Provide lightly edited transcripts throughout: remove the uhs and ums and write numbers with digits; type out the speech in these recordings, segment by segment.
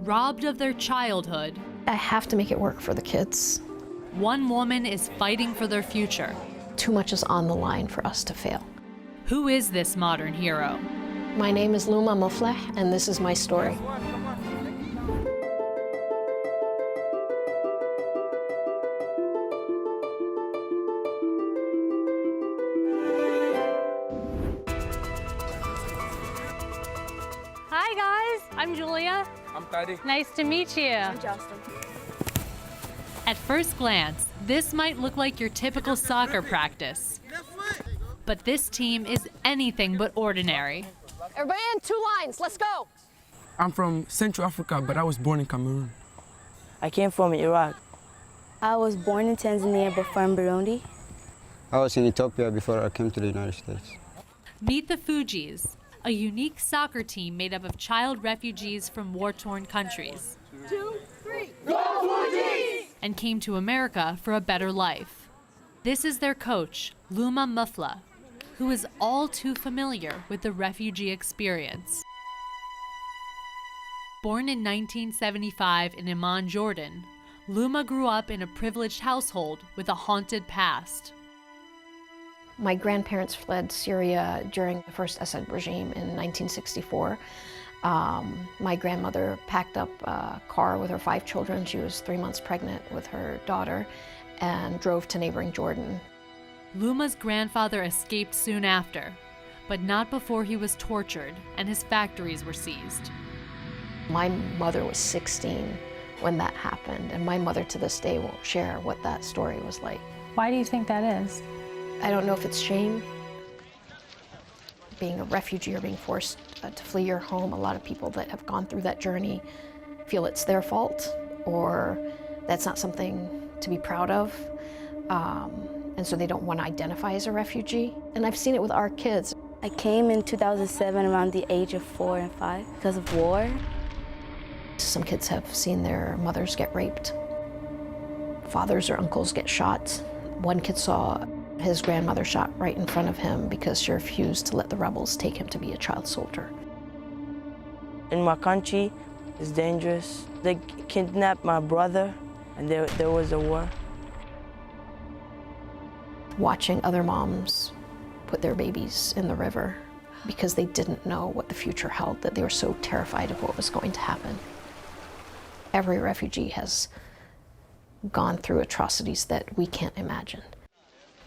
Robbed of their childhood, I have to make it work for the kids. one woman is fighting for their future. Too much is on the line for us to fail. Who is this modern hero? My name is Luma Mufleh, and this is my story. Hi guys, I'm Julia. I'm Tari. Nice to meet you. I'm Justin. At first glance, this might look like your typical soccer practice. But this team is anything but ordinary. Everybody in 2 lines, let's go. I'm from Central Africa, but I was born in Cameroon. I came from Iraq. I was born in Tanzania but from Burundi. I was in Ethiopia before I came to the United States. Meet the Fugees, a unique soccer team made up of child refugees from war-torn countries. 2, 3. And came to America for a better life. This is their coach, Luma Mufleh, who is all too familiar with the refugee experience. Born in 1975 in Amman, Jordan, Luma grew up in a privileged household with a haunted past. My grandparents fled Syria during the first Assad regime in 1964. My grandmother packed up a car with her 5 children. She was 3 months pregnant with her daughter and drove to neighboring Jordan. Luma's grandfather escaped soon after, but not before he was tortured and his factories were seized. My mother was 16 when that happened, and my mother to this day won't share what that story was like. Why do you think that is? I don't know if it's shame. Being a refugee or being forced to flee your home, a lot of people that have gone through that journey feel it's their fault or that's not something to be proud of. And so they don't want to identify as a refugee. And I've seen it with our kids. I came in 2007 around the age of 4 and 5 because of war. Some kids have seen their mothers get raped. Fathers or uncles get shot. One kid saw his grandmother shot right in front of him because she refused to let the rebels take him to be a child soldier. In my country, it's dangerous. They kidnapped my brother, and there was a war. Watching other moms put their babies in the river because they didn't know what the future held, that they were so terrified of what was going to happen. Every refugee has gone through atrocities that we can't imagine.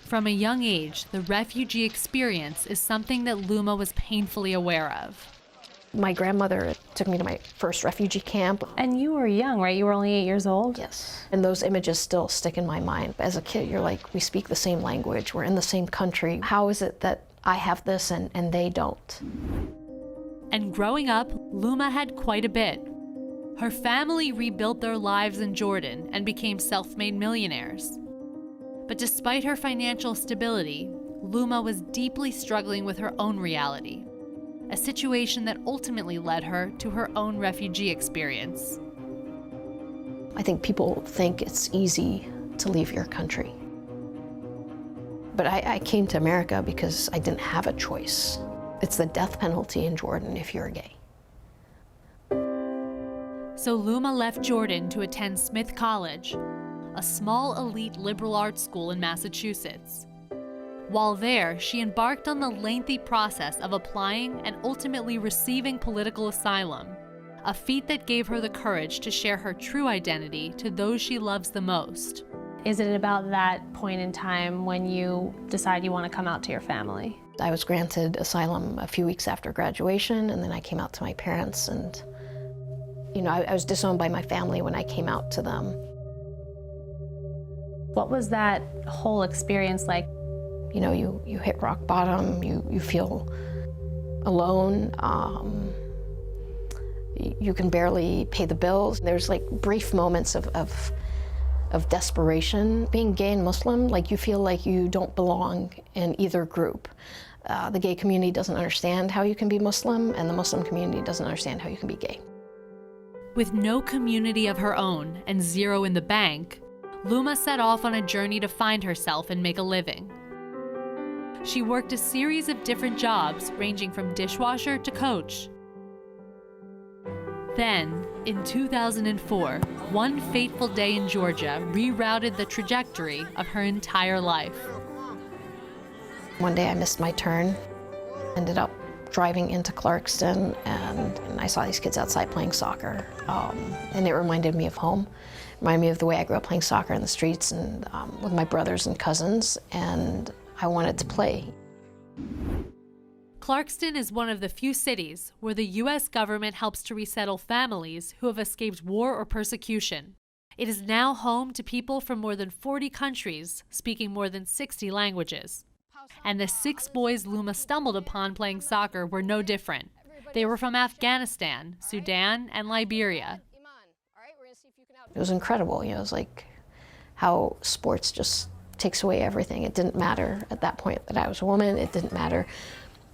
From a young age, the refugee experience is something that Luma was painfully aware of. My grandmother took me to my first refugee camp. And you were young, right? You were only 8 years old? Yes. And those images still stick in my mind. As a kid, you're like, we speak the same language, we're in the same country. How is it that I have this and they don't? And growing up, Luma had quite a bit. Her family rebuilt their lives in Jordan and became self-made millionaires. But despite her financial stability, Luma was deeply struggling with her own reality, a situation that ultimately led her to her own refugee experience. I think people think it's easy to leave your country. But I came to America because I didn't have a choice. It's the death penalty in Jordan if you're gay. So Luma left Jordan to attend Smith College, a small elite liberal arts school in Massachusetts. While there, she embarked on the lengthy process of applying and ultimately receiving political asylum, a feat that gave her the courage to share her true identity to those she loves the most. Is it about that point in time when you decide you want to come out to your family? I was granted asylum a few weeks after graduation, and then I came out to my parents, and I was disowned by my family when I came out to them. What was that whole experience like? You hit rock bottom, you feel alone, you can barely pay the bills. There's like brief moments of desperation. Being gay and Muslim, like you feel like you don't belong in either group. The gay community doesn't understand how you can be Muslim, and the Muslim community doesn't understand how you can be gay. With no community of her own and zero in the bank, Luma set off on a journey to find herself and make a living. She worked a series of different jobs ranging from dishwasher to coach. Then, In 2004, one fateful day in Georgia rerouted the trajectory of her entire life. One day I missed my turn, ended up driving into Clarkston, and I saw these kids outside playing soccer. And it reminded me of home. It reminded me of the way I grew up playing soccer in the streets and with my brothers and cousins, and I wanted to play. Clarkston is one of the few cities where the U.S. government helps to resettle families who have escaped war or persecution. It is now home to people from more than 40 countries, speaking more than 60 languages. And the 6 boys Luma stumbled upon playing soccer were no different. They were from Afghanistan, Sudan, and Liberia. It was incredible. You know, it was like how sports just takes away everything. It didn't matter at that point that I was a woman. It didn't matter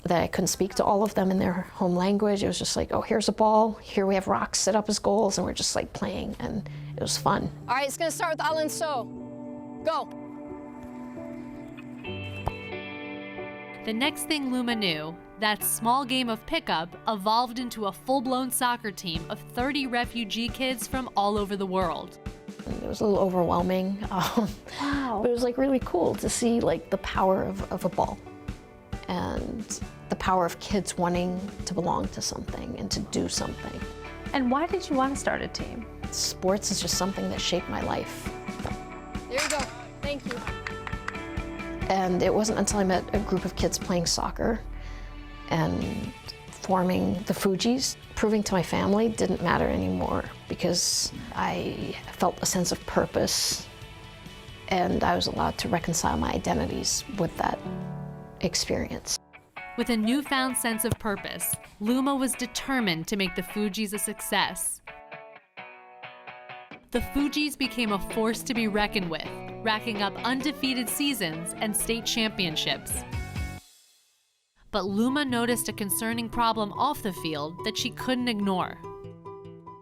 that I couldn't speak to all of them in their home language. It was just like, oh, here's a ball. Here we have rocks set up as goals, and we're just like playing, and it was fun. All right, it's gonna start with Alan So. Go. The next thing Luma knew, that small game of pickup evolved into a full-blown soccer team of 30 refugee kids from all over the world. It was a little overwhelming, Wow. but it was like really cool to see like the power of a ball and the power of kids wanting to belong to something and to do something. And why did you want to start a team? Sports is just something that shaped my life. There you go. Thank you. And it wasn't until I met a group of kids playing soccer and forming the Fugees, proving to my family didn't matter anymore because I felt a sense of purpose and I was allowed to reconcile my identities with that experience. With a newfound sense of purpose, Luma was determined to make the Fugees a success. The Fugees became a force to be reckoned with, racking up undefeated seasons and state championships. But Luma noticed a concerning problem off the field that she couldn't ignore.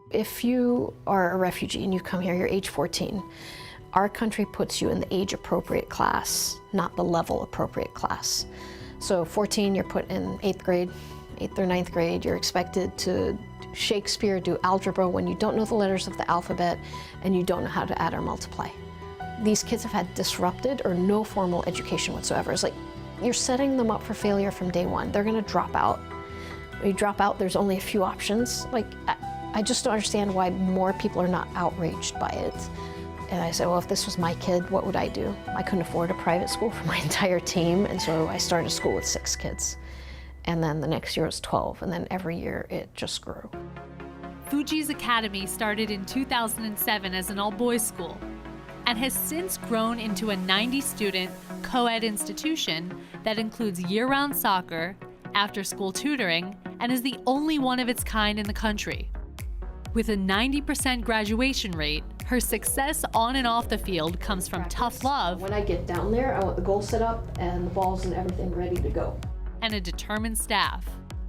If you are a refugee and you come here, you're age 14, our country puts you in the age-appropriate class, not the level-appropriate class. So 14, you're put in 8th grade, 8th or 9th grade, you're expected to do Shakespeare, do algebra when you don't know the letters of the alphabet and you don't know how to add or multiply. These kids have had disrupted or no formal education whatsoever. It's like you're setting them up for failure from day one. They're gonna drop out. When you drop out, there's only a few options. Like, I just don't understand why more people are not outraged by it. And I said, well, if this was my kid, what would I do? I couldn't afford a private school for my entire team, and so I started a school with 6 kids. And then the next year it was 12, and then every year it just grew. Fugees Academy started in 2007 as an all-boys school and has since grown into a 90-student co-ed institution that includes year-round soccer, after-school tutoring, and is the only one of its kind in the country. With a 90% graduation rate, her success on and off the field comes from tough love. When I get down there, I want the goal set up and the balls and everything ready to go. And a determined staff.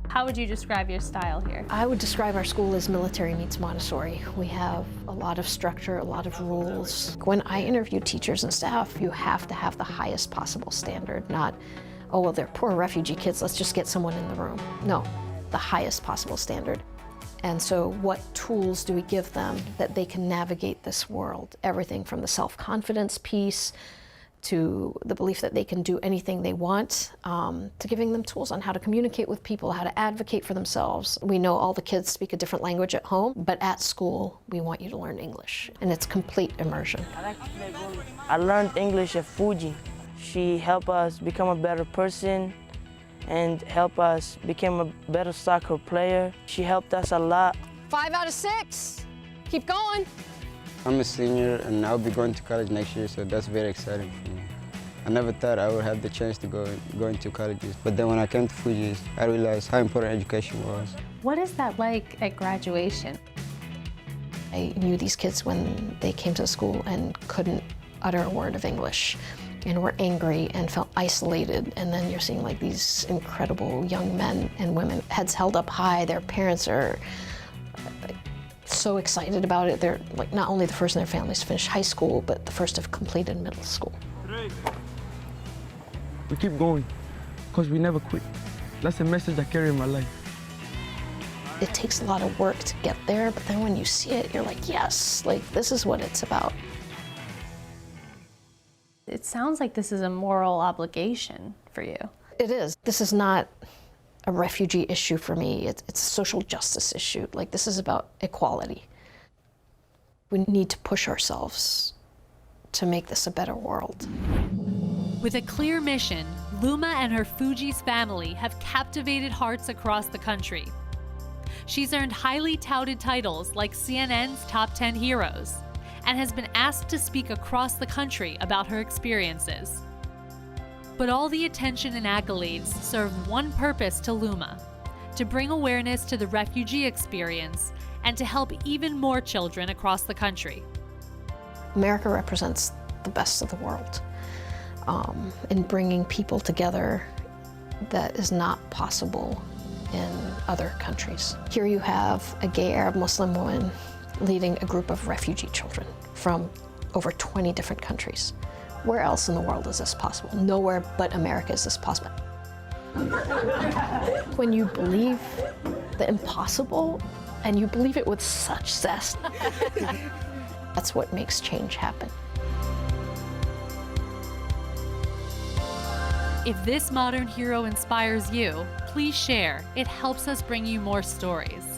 How would you describe your style here? I would describe our school as military meets Montessori. We have a lot of structure, a lot of rules. When I interview teachers and staff, you have to have the highest possible standard, not, oh, well, they're poor refugee kids, let's just get someone in the room. No, the highest possible standard. And so what tools do we give them that they can navigate this world? Everything from the self-confidence piece to the belief that they can do anything they want, to giving them tools on how to communicate with people, how to advocate for themselves. We know all the kids speak a different language at home, but at school, we want you to learn English, and it's complete immersion. I learned English at Fuji. She helped us become a better person and help us become a better soccer player. She helped us a lot. 5 out of 6. Keep going. I'm a senior and I'll be going to college next year, so that's very exciting for me. I never thought I would have the chance to go into colleges, but then when I came to Fugees, I realized how important education was. What is that like at graduation? I knew these kids when they came to the school and couldn't utter a word of English and were angry and felt isolated, and then you're seeing like these incredible young men and women, heads held up high, their parents are so excited about it. They're like not only the first in their families to finish high school, but the first to have completed middle school. We keep going, because we never quit. That's the message I carry in my life. It takes a lot of work to get there, but then when you see it, you're like, yes, like this is what it's about. It sounds like this is a moral obligation for you. It is. This is not a refugee issue for me. It's a social justice issue. Like, this is about equality. We need to push ourselves to make this a better world. With a clear mission, Luma and her Fugees family have captivated hearts across the country. She's earned highly touted titles like CNN's Top 10 Heroes and has been asked to speak across the country about her experiences. But all the attention and accolades serve one purpose to Luma: to bring awareness to the refugee experience and to help even more children across the country. America represents the best of the world in bringing people together that is not possible in other countries. Here you have a gay Arab Muslim woman leading a group of refugee children from over 20 different countries. Where else in the world is this possible? Nowhere but America is this possible. When you believe the impossible and you believe it with such zest, that's what makes change happen. If this modern hero inspires you, please share. It helps us bring you more stories.